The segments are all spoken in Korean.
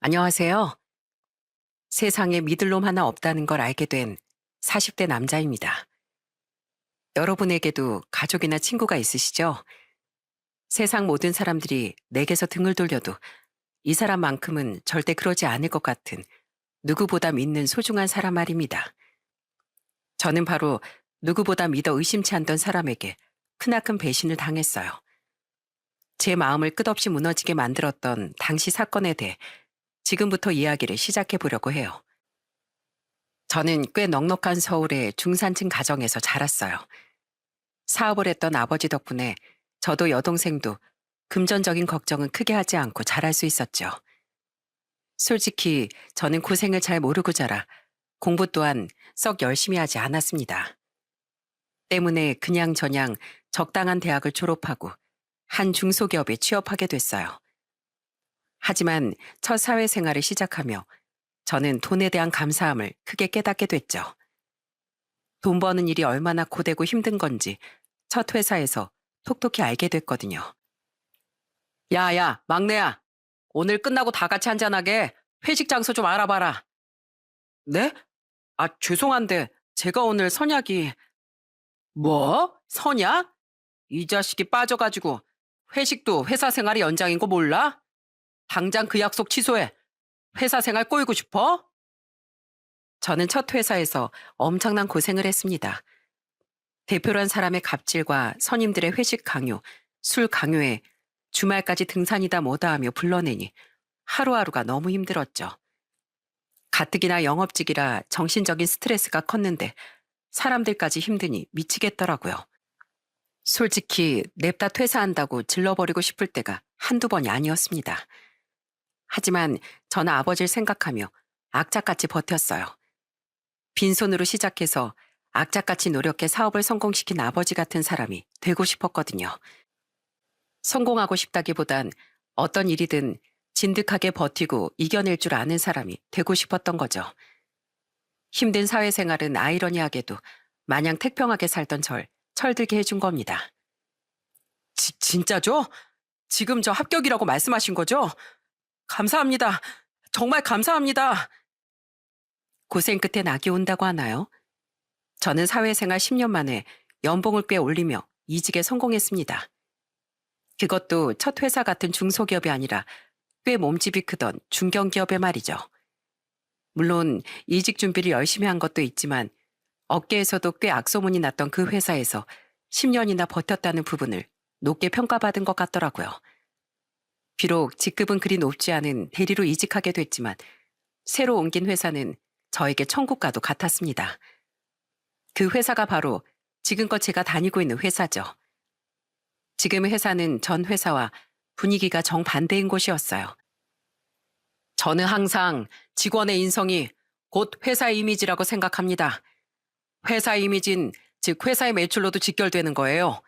안녕하세요. 세상에 믿을 놈 하나 없다는 걸 알게 된 40대 남자입니다. 여러분에게도 가족이나 친구가 있으시죠? 세상 모든 사람들이 내게서 등을 돌려도 이 사람만큼은 절대 그러지 않을 것 같은 누구보다 믿는 소중한 사람 말입니다. 저는 바로 누구보다 믿어 의심치 않던 사람에게 크나큰 배신을 당했어요. 제 마음을 끝없이 무너지게 만들었던 당시 사건에 대해 지금부터 이야기를 시작해 보려고 해요. 저는 꽤 넉넉한 서울의 중산층 가정에서 자랐어요. 사업을 했던 아버지 덕분에 저도 여동생도 금전적인 걱정은 크게 하지 않고 자랄 수 있었죠. 솔직히 저는 고생을 잘 모르고 자라 공부 또한 썩 열심히 하지 않았습니다. 때문에 그냥저냥 적당한 대학을 졸업하고 한 중소기업에 취업하게 됐어요. 하지만 첫 사회생활을 시작하며 저는 돈에 대한 감사함을 크게 깨닫게 됐죠. 돈 버는 일이 얼마나 고되고 힘든 건지 첫 회사에서 톡톡히 알게 됐거든요. 야야, 막내야. 오늘 끝나고 다 같이 한잔하게 회식 장소 좀 알아봐라. 네? 아, 죄송한데 제가 오늘 선약이... 뭐? 선약? 이 자식이 빠져가지고 회식도 회사 생활이 연장인 거 몰라? 당장 그 약속 취소해. 회사 생활 꼬이고 싶어? 저는 첫 회사에서 엄청난 고생을 했습니다. 대표란 사람의 갑질과 선임들의 회식 강요, 술 강요에 주말까지 등산이다 뭐다 하며 불러내니 하루하루가 너무 힘들었죠. 가뜩이나 영업직이라 정신적인 스트레스가 컸는데 사람들까지 힘드니 미치겠더라고요. 솔직히 냅다 퇴사한다고 질러버리고 싶을 때가 한두 번이 아니었습니다. 하지만 저는 아버지를 생각하며 악착같이 버텼어요. 빈손으로 시작해서 악착같이 노력해 사업을 성공시킨 아버지 같은 사람이 되고 싶었거든요. 성공하고 싶다기보단 어떤 일이든 진득하게 버티고 이겨낼 줄 아는 사람이 되고 싶었던 거죠. 힘든 사회생활은 아이러니하게도 마냥 태평하게 살던 절 철들게 해준 겁니다. 진짜죠? 지금 저 합격이라고 말씀하신 거죠? 감사합니다. 정말 감사합니다. 고생 끝에 낙이 온다고 하나요? 저는 사회생활 10년 만에 연봉을 꽤 올리며 이직에 성공했습니다. 그것도 첫 회사 같은 중소기업이 아니라 꽤 몸집이 크던 중견기업의 말이죠. 물론 이직 준비를 열심히 한 것도 있지만 업계에서도 꽤 악소문이 났던 그 회사에서 10년이나 버텼다는 부분을 높게 평가받은 것 같더라고요. 비록 직급은 그리 높지 않은 대리로 이직하게 됐지만 새로 옮긴 회사는 저에게 천국과도 같았습니다. 그 회사가 바로 지금껏 제가 다니고 있는 회사죠. 지금의 회사는 전 회사와 분위기가 정반대인 곳이었어요. 저는 항상 직원의 인성이 곧 회사의 이미지라고 생각합니다. 회사의 이미지는 즉 회사의 매출로도 직결되는 거예요.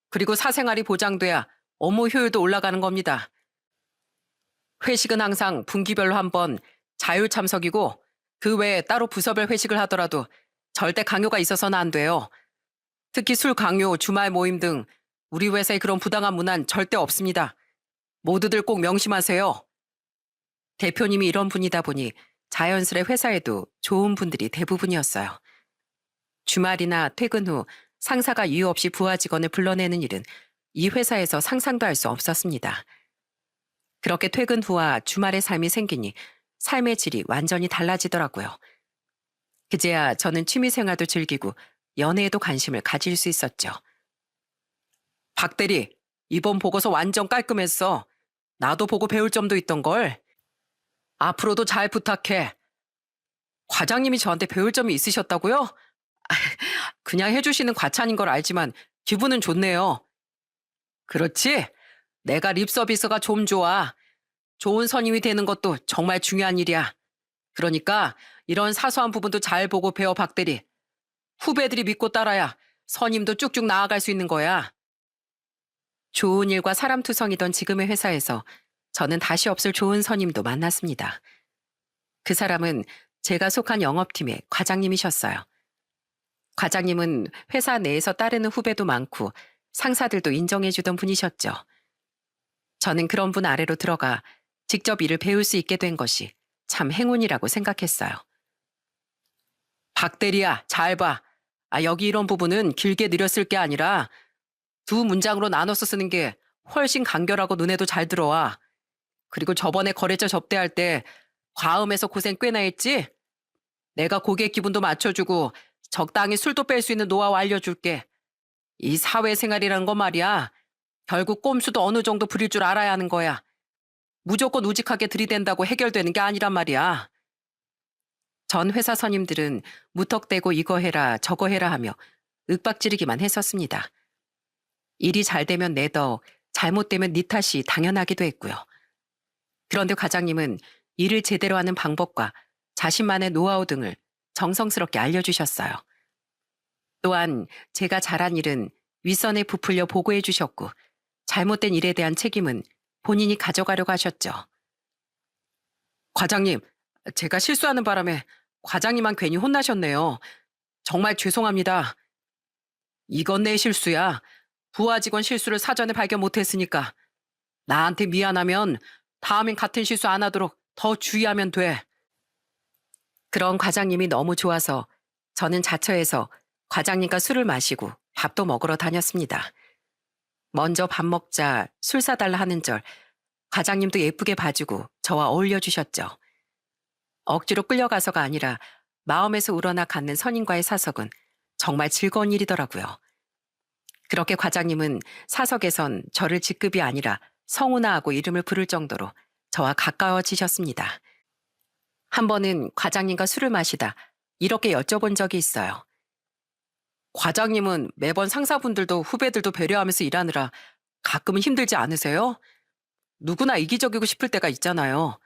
그리고 사생활이 보장돼야 업무 효율도 올라가는 겁니다. 회식은 항상 분기별로 한 번 자율 참석이고 그 외에 따로 부서별 회식을 하더라도 절대 강요가 있어서는 안 돼요. 특히 술 강요, 주말 모임 등 우리 회사에 그런 부당한 문화는 절대 없습니다. 모두들 꼭 명심하세요. 대표님이 이런 분이다 보니 자연스레 회사에도 좋은 분들이 대부분이었어요. 주말이나 퇴근 후 상사가 이유 없이 부하 직원을 불러내는 일은 이 회사에서 상상도 할 수 없었습니다. 그렇게 퇴근 후와 주말의 삶이 생기니 삶의 질이 완전히 달라지더라고요. 그제야 저는 취미생활도 즐기고 연애에도 관심을 가질 수 있었죠. 박 대리, 이번 보고서 완전 깔끔했어. 나도 보고 배울 점도 있던걸. 앞으로도 잘 부탁해. 과장님이 저한테 배울 점이 있으셨다고요? 그냥 해주시는 과찬인 걸 알지만 기분은 좋네요. 그렇지? 내가 립 서비스가 좀 좋아. 좋은 선임이 되는 것도 정말 중요한 일이야. 그러니까 이런 사소한 부분도 잘 보고 배워 박 대리. 후배들이 믿고 따라야 선임도 쭉쭉 나아갈 수 있는 거야. 좋은 일과 사람투성이던 지금의 회사에서 저는 다시 없을 좋은 선임도 만났습니다. 그 사람은 제가 속한 영업팀의 과장님이셨어요. 과장님은 회사 내에서 따르는 후배도 많고 상사들도 인정해주던 분이셨죠. 저는 그런 분 아래로 들어가 직접 일을 배울 수 있게 된 것이 참 행운이라고 생각했어요. 박 대리야, 잘 봐. 여기 이런 부분은 길게 늘렸을 게 아니라 두 문장으로 나눠서 쓰는 게 훨씬 간결하고 눈에도 잘 들어와. 그리고 저번에 거래처 접대할 때 과음해서 고생 꽤나 했지? 내가 고객 기분도 맞춰주고 적당히 술도 뺄 수 있는 노하우 알려줄게. 이 사회생활이라는 건 말이야. 결국 꼼수도 어느 정도 부릴 줄 알아야 하는 거야. 무조건 우직하게 들이댄다고 해결되는 게 아니란 말이야. 전 회사 선임들은 무턱대고 이거 해라 저거 해라 하며 윽박지르기만 했었습니다. 일이 잘 되면 내 덕, 잘못되면 네 탓이 당연하기도 했고요. 그런데 과장님은 일을 제대로 하는 방법과 자신만의 노하우 등을 정성스럽게 알려주셨어요. 또한 제가 잘한 일은 윗선에 부풀려 보고해 주셨고 잘못된 일에 대한 책임은 본인이 가져가려고 하셨죠. 과장님, 제가 실수하는 바람에 과장님만 괜히 혼나셨네요. 정말 죄송합니다. 이건 내 실수야. 부하 직원 실수를 사전에 발견 못했으니까. 나한테 미안하면 다음엔 같은 실수 안 하도록 더 주의하면 돼. 그런 과장님이 너무 좋아서 저는 자처해서 과장님과 술을 마시고 밥도 먹으러 다녔습니다. 먼저 밥 먹자, 술 사달라 하는 절 과장님도 예쁘게 봐주고 저와 어울려 주셨죠. 억지로 끌려가서가 아니라 마음에서 우러나 갖는 선임과의 사석은 정말 즐거운 일이더라고요. 그렇게 과장님은 사석에선 저를 직급이 아니라 성우나하고 이름을 부를 정도로 저와 가까워지셨습니다. 한 번은 과장님과 술을 마시다 이렇게 여쭤본 적이 있어요. 과장님은 매번 상사분들도 후배들도 배려하면서 일하느라 가끔은 힘들지 않으세요? 누구나 이기적이고 싶을 때가 있잖아요.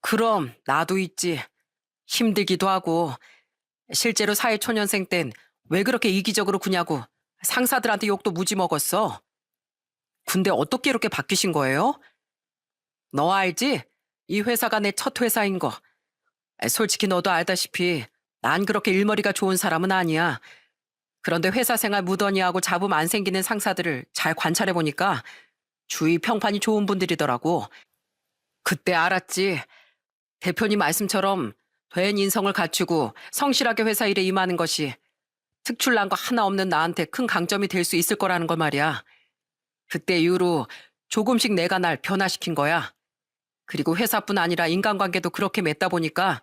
그럼 나도 있지. 힘들기도 하고 실제로 사회초년생 땐 왜 그렇게 이기적으로 구냐고 상사들한테 욕도 무지 먹었어. 근데 어떻게 이렇게 바뀌신 거예요? 너 알지? 이 회사가 내 첫 회사인 거. 솔직히 너도 알다시피 난 그렇게 일머리가 좋은 사람은 아니야. 그런데 회사 생활 무던히하고 잡음 안 생기는 상사들을 잘 관찰해보니까 주위 평판이 좋은 분들이더라고. 그때 알았지. 대표님 말씀처럼 된 인성을 갖추고 성실하게 회사 일에 임하는 것이 특출난 거 하나 없는 나한테 큰 강점이 될 수 있을 거라는 걸 말이야. 그때 이후로 조금씩 내가 날 변화시킨 거야. 그리고 회사뿐 아니라 인간관계도 그렇게 맺다 보니까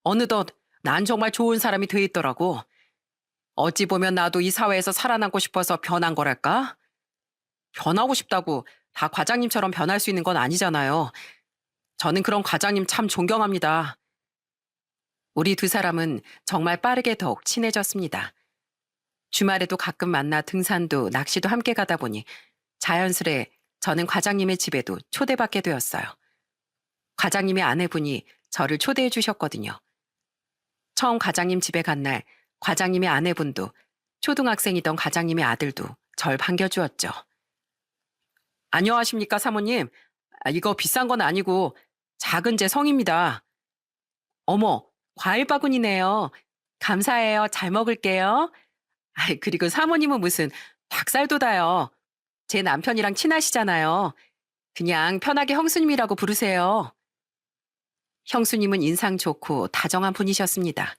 어느덧 난 정말 좋은 사람이 돼 있더라고. 어찌 보면 나도 이 사회에서 살아남고 싶어서 변한 거랄까? 변하고 싶다고 다 과장님처럼 변할 수 있는 건 아니잖아요. 저는 그런 과장님 참 존경합니다. 우리 두 사람은 정말 빠르게 더욱 친해졌습니다. 주말에도 가끔 만나 등산도 낚시도 함께 가다 보니 자연스레 저는 과장님의 집에도 초대받게 되었어요. 과장님의 아내분이 저를 초대해 주셨거든요. 처음 과장님 집에 간 날 과장님의 아내분도 초등학생이던 과장님의 아들도 절 반겨주었죠. 안녕하십니까 사모님. 이거 비싼 건 아니고 작은 제 성입니다. 어머, 과일 바구니네요. 감사해요. 잘 먹을게요. 그리고 사모님은 무슨 닭살도다요. 제 남편이랑 친하시잖아요. 그냥 편하게 형수님이라고 부르세요. 형수님은 인상 좋고 다정한 분이셨습니다.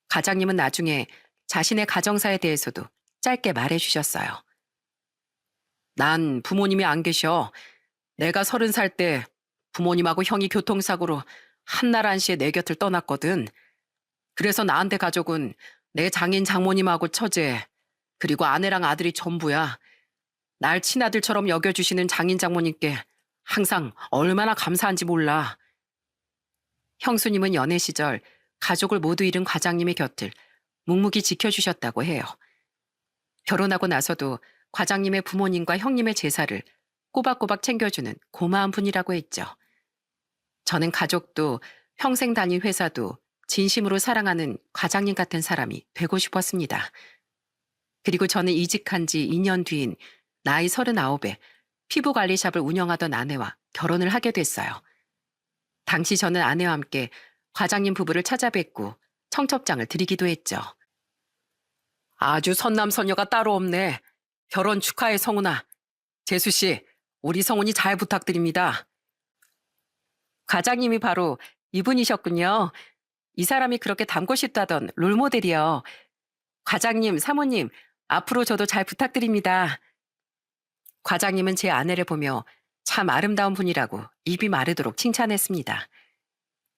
과장님은 나중에 자신의 가정사에 대해서도 짧게 말해주셨어요. 난 부모님이 안 계셔. 내가 30살 때 부모님하고 형이 교통사고로 한날 한시에 내 곁을 떠났거든. 그래서 나한테 가족은 내 장인 장모님하고 처제, 그리고 아내랑 아들이 전부야. 날 친아들처럼 여겨주시는 장인 장모님께 항상 얼마나 감사한지 몰라. 형수님은 연애 시절 가족을 모두 잃은 과장님의 곁을 묵묵히 지켜주셨다고 해요. 결혼하고 나서도 과장님의 부모님과 형님의 제사를 꼬박꼬박 챙겨주는 고마운 분이라고 했죠. 저는 가족도 평생 다닌 회사도 진심으로 사랑하는 과장님 같은 사람이 되고 싶었습니다. 그리고 저는 이직한 지 2년 뒤인 나이 39에 피부관리샵을 운영하던 아내와 결혼을 하게 됐어요. 당시 저는 아내와 함께 과장님 부부를 찾아뵙고 청첩장을 드리기도 했죠. 아주 선남선녀가 따로 없네. 결혼 축하해 성훈아. 재수 씨, 우리 성훈이 잘 부탁드립니다. 과장님이 바로 이분이셨군요. 이 사람이 그렇게 닮고 싶다던 롤모델이요. 과장님, 사모님, 앞으로 저도 잘 부탁드립니다. 과장님은 제 아내를 보며 참 아름다운 분이라고 입이 마르도록 칭찬했습니다.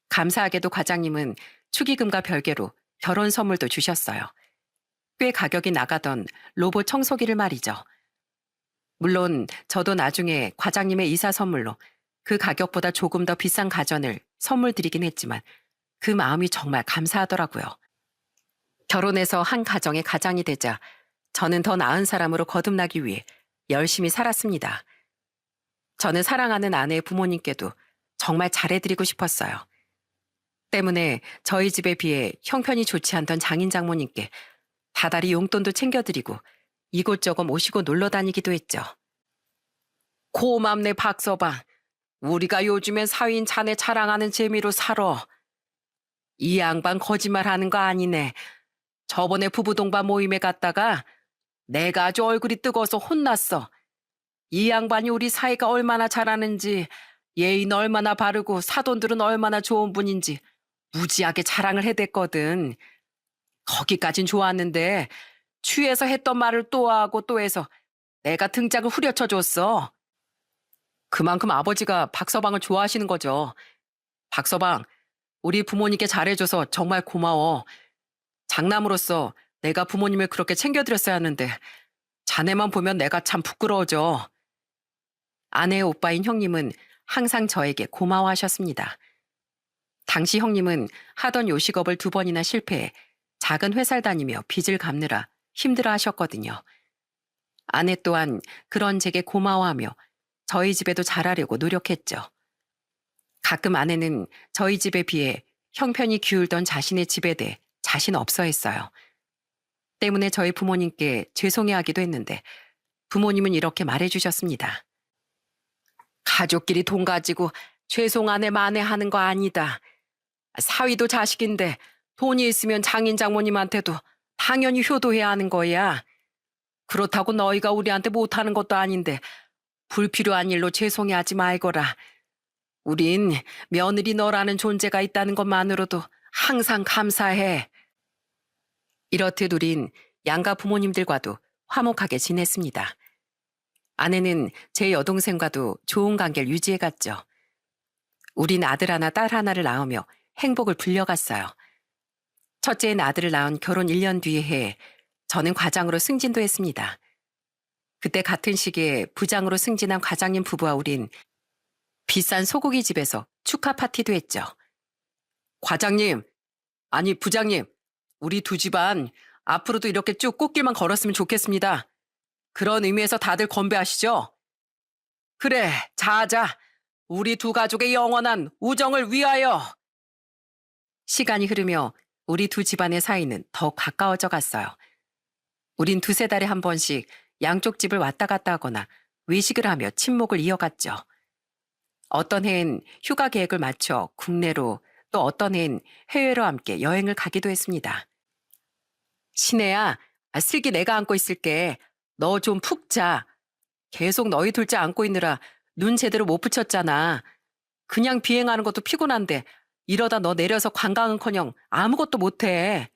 감사하게도 과장님은 축의금과 별개로 결혼 선물도 주셨어요. 꽤 가격이 나가던 로봇 청소기를 말이죠. 물론 저도 나중에 과장님의 이사 선물로 그 가격보다 조금 더 비싼 가전을 선물 드리긴 했지만 그 마음이 정말 감사하더라고요. 결혼해서 한 가정의 가장이 되자 저는 더 나은 사람으로 거듭나기 위해 열심히 살았습니다. 저는 사랑하는 아내의 부모님께도 정말 잘해드리고 싶었어요. 때문에 저희 집에 비해 형편이 좋지 않던 장인 장모님께 다달이 용돈도 챙겨드리고 이곳저곳 모시고 놀러 다니기도 했죠. 고맙네 박서방. 우리가 요즘엔 사위인 자네 자랑하는 재미로 살아. 이 양반 거짓말하는 거 아니네. 저번에 부부 동반 모임에 갔다가 내가 아주 얼굴이 뜨거워서 혼났어. 이 양반이 우리 사이가 얼마나 잘하는지, 예의는 얼마나 바르고 사돈들은 얼마나 좋은 분인지 무지하게 자랑을 해댔거든. 거기까진 좋았는데 취해서 했던 말을 또 하고 또 해서 내가 등짝을 후려쳐줬어. 그만큼 아버지가 박서방을 좋아하시는 거죠. 박서방, 우리 부모님께 잘해줘서 정말 고마워. 장남으로서 내가 부모님을 그렇게 챙겨드렸어야 하는데 자네만 보면 내가 참 부끄러워져. 아내의 오빠인 형님은 항상 저에게 고마워하셨습니다. 당시 형님은 하던 요식업을 2번이나 실패해 작은 회사를 다니며 빚을 갚느라 힘들어 하셨거든요. 아내 또한 그런 제게 고마워하며 저희 집에도 잘하려고 노력했죠. 가끔 아내는 저희 집에 비해 형편이 기울던 자신의 집에 대해 자신 없어 했어요. 때문에 저희 부모님께 죄송해하기도 했는데 부모님은 이렇게 말해주셨습니다. 가족끼리 돈 가지고 죄송하네 만회하는 거 아니다. 사위도 자식인데 돈이 있으면 장인 장모님한테도 당연히 효도해야 하는 거야. 그렇다고 너희가 우리한테 못하는 것도 아닌데 불필요한 일로 죄송해하지 말거라. 우린 며느리 너라는 존재가 있다는 것만으로도 항상 감사해. 이렇듯 우린 양가 부모님들과도 화목하게 지냈습니다. 아내는 제 여동생과도 좋은 관계를 유지해갔죠. 우린 아들 하나 딸 하나를 낳으며 행복을 불려갔어요. 첫째인 아들을 낳은 결혼 1년 뒤에 해 저는 과장으로 승진도 했습니다. 그때 같은 시기에 부장으로 승진한 과장님 부부와 우린 비싼 소고기 집에서 축하 파티도 했죠. 과장님, 아니 부장님, 우리 두 집안 앞으로도 이렇게 쭉 꽃길만 걸었으면 좋겠습니다. 그런 의미에서 다들 건배하시죠? 그래, 자자. 우리 두 가족의 영원한 우정을 위하여. 시간이 흐르며 우리 두 집안의 사이는 더 가까워져 갔어요. 우린 2-3달에 한 번씩 양쪽 집을 왔다 갔다 하거나 외식을 하며 친목을 이어갔죠. 어떤 해엔 휴가 계획을 맞춰 국내로, 또 어떤 해엔 해외로 함께 여행을 가기도 했습니다. 신혜야, 슬기 내가 안고 있을게. 너 좀 푹 자. 계속 너희 둘째 안고 있느라 눈 제대로 못 붙였잖아. 그냥 비행하는 것도 피곤한데 이러다 너 내려서 관광은커녕 아무것도 못해.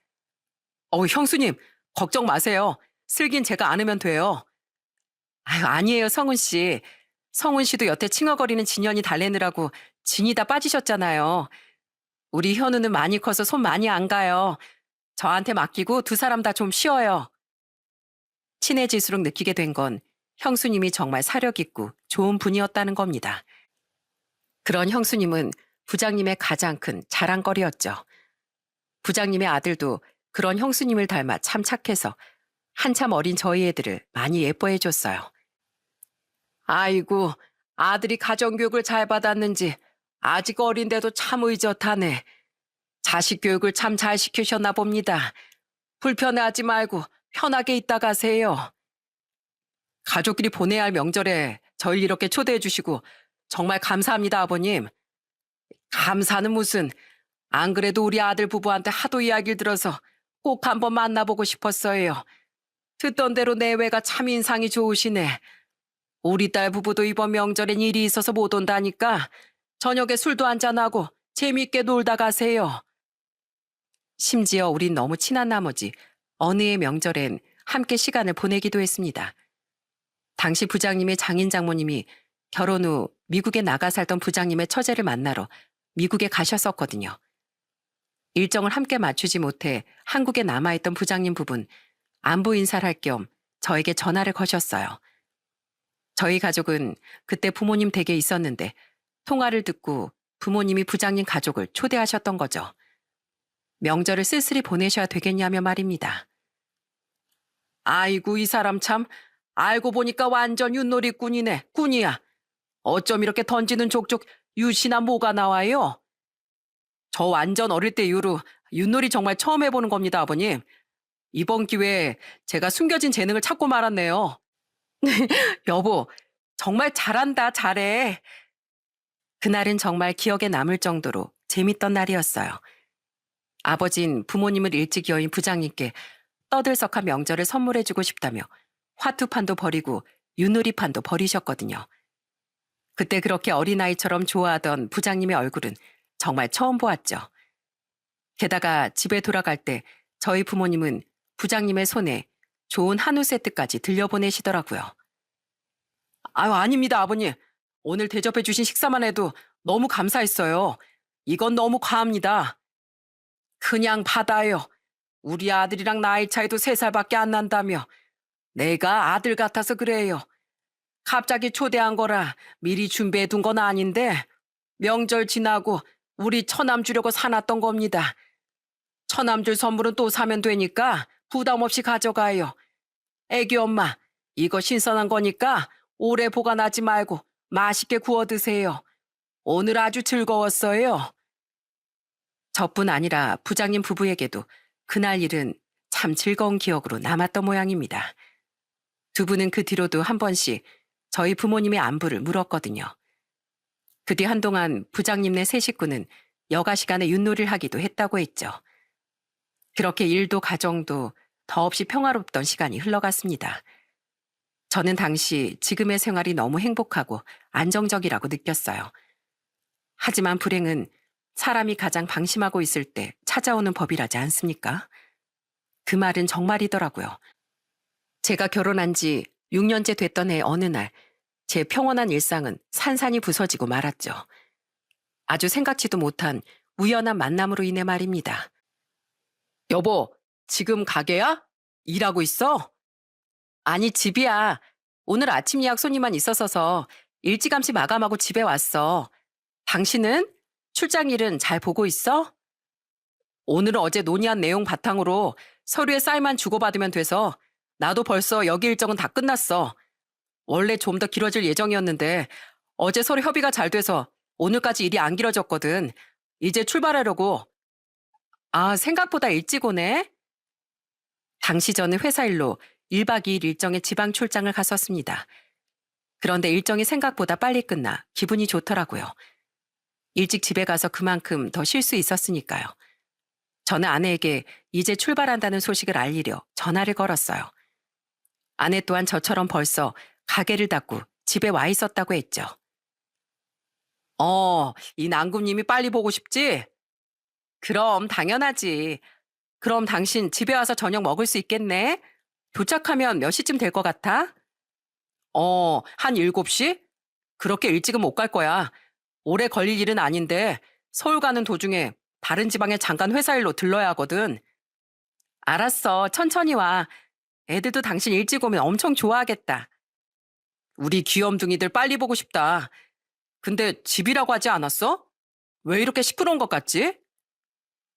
형수님, 걱정 마세요. 슬긴 제가 안으면 돼요. 아유, 아니에요, 성은 씨. 성은 씨도 여태 칭얼거리는 진현이 달래느라고 진이 다 빠지셨잖아요. 우리 현우는 많이 커서 손 많이 안 가요. 저한테 맡기고 두 사람 다 좀 쉬어요. 친해질수록 느끼게 된 건 형수님이 정말 사력 있고 좋은 분이었다는 겁니다. 그런 형수님은 부장님의 가장 큰 자랑거리였죠. 부장님의 아들도 그런 형수님을 닮아 참 착해서 한참 어린 저희 애들을 많이 예뻐해 줬어요. 아이고, 아들이 가정교육을 잘 받았는지 아직 어린데도 참 의젓하네. 자식 교육을 참 잘 시키셨나 봅니다. 불편해하지 말고 편하게 있다 가세요. 가족끼리 보내야 할 명절에 저를 이렇게 초대해 주시고 정말 감사합니다, 아버님. 감사는 무슨. 안 그래도 우리 아들 부부한테 하도 이야기를 들어서 꼭 한번 만나보고 싶었어요. 듣던 대로 내외가 참 인상이 좋으시네. 우리 딸 부부도 이번 명절엔 일이 있어서 못 온다니까 저녁에 술도 한잔하고 재미있게 놀다 가세요. 심지어 우린 너무 친한 나머지 어느 해 명절엔 함께 시간을 보내기도 했습니다. 당시 부장님의 장인 장모님이 결혼 후 미국에 나가 살던 부장님의 처제를 만나러 미국에 가셨었거든요. 일정을 함께 맞추지 못해 한국에 남아있던 부장님 부분 안부 인사를 할 겸 저에게 전화를 거셨어요. 저희 가족은 그때 부모님 댁에 있었는데 통화를 듣고 부모님이 부장님 가족을 초대하셨던 거죠. 명절을 쓸쓸히 보내셔야 되겠냐며 말입니다. 아이고 이 사람 참 알고 보니까 완전 윷놀이꾼이네. 꾼이야. 어쩜 이렇게 던지는 족족 윷이나 뭐가 나와요? 저 완전 어릴 때 이후로 윷놀이 정말 처음 해보는 겁니다, 아버님. 이번 기회에 제가 숨겨진 재능을 찾고 말았네요. 여보, 정말 잘한다, 잘해. 그날은 정말 기억에 남을 정도로 재밌던 날이었어요. 아버진 부모님을 일찍 여인 부장님께 떠들썩한 명절을 선물해주고 싶다며 화투판도 버리고 윷놀이판도 버리셨거든요. 그때 그렇게 어린아이처럼 좋아하던 부장님의 얼굴은 정말 처음 보았죠. 게다가 집에 돌아갈 때 저희 부모님은 부장님의 손에 좋은 한우 세트까지 들려보내시더라고요. 아유, 아닙니다, 아버님. 오늘 대접해 주신 식사만 해도 너무 감사했어요. 이건 너무 과합니다. 그냥 받아요. 우리 아들이랑 나이 차이도 3살밖에 안 난다며. 내가 아들 같아서 그래요. 갑자기 초대한 거라 미리 준비해 둔 건 아닌데 명절 지나고 우리 처남 주려고 사놨던 겁니다. 처남 줄 선물은 또 사면 되니까 부담 없이 가져가요. 애기 엄마, 이거 신선한 거니까 오래 보관하지 말고 맛있게 구워 드세요. 오늘 아주 즐거웠어요. 저뿐 아니라 부장님 부부에게도 그날 일은 참 즐거운 기억으로 남았던 모양입니다. 두 분은 그 뒤로도 한 번씩 저희 부모님의 안부를 물었거든요. 그 뒤 한동안 부장님네 세 식구는 여가 시간에 윷놀이를 하기도 했다고 했죠. 그렇게 일도 가정도 더없이 평화롭던 시간이 흘러갔습니다. 저는 당시 지금의 생활이 너무 행복하고 안정적이라고 느꼈어요. 하지만 불행은 사람이 가장 방심하고 있을 때 찾아오는 법이라지 않습니까? 그 말은 정말이더라고요. 제가 결혼한 지 6년째 됐던 해 어느 날, 제 평온한 일상은 산산이 부서지고 말았죠. 아주 생각지도 못한 우연한 만남으로 인해 말입니다. 여보, 지금 가게야? 일하고 있어? 아니, 집이야. 오늘 아침 예약 손님만 있었어서 일찌감치 마감하고 집에 왔어. 당신은? 출장 일은 잘 보고 있어? 오늘은 어제 논의한 내용 바탕으로 서류에 사인만 주고받으면 돼서 나도 벌써 여기 일정은 다 끝났어. 원래 좀 더 길어질 예정이었는데 어제 서류 협의가 잘 돼서 오늘까지 일이 안 길어졌거든. 이제 출발하려고. 아, 생각보다 일찍 오네. 당시 저는 회사 일로 1박 2일 일정의 지방 출장을 갔었습니다. 그런데 일정이 생각보다 빨리 끝나 기분이 좋더라고요. 일찍 집에 가서 그만큼 더 쉴 수 있었으니까요. 저는 아내에게 이제 출발한다는 소식을 알리려 전화를 걸었어요. 아내 또한 저처럼 벌써 가게를 닫고 집에 와 있었다고 했죠. 이 낭구님이 빨리 보고 싶지? 그럼 당연하지. 그럼 당신 집에 와서 저녁 먹을 수 있겠네? 도착하면 몇 시쯤 될 것 같아? 한 7시? 그렇게 일찍은 못 갈 거야. 오래 걸릴 일은 아닌데 서울 가는 도중에 다른 지방에 잠깐 회사 일로 들러야 하거든. 알았어. 천천히 와. 애들도 당신 일찍 오면 엄청 좋아하겠다. 우리 귀염둥이들 빨리 보고 싶다. 근데 집이라고 하지 않았어? 왜 이렇게 시끄러운 것 같지?